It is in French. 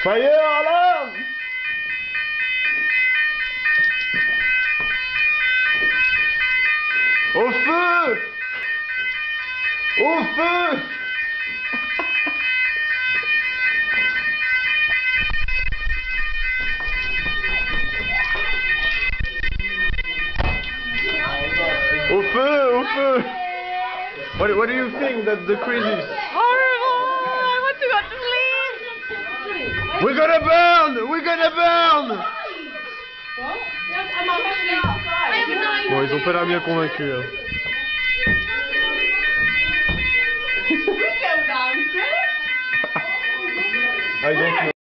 Fire alarme! Au feu! Au feu! Au feu! Au feu! What do you think that the cruise is? Horrible! I want to go to sleep! We're gonna burn! We're gonna burn! Bon, ils ont pas l'air bien convaincus. Hein. I don't know.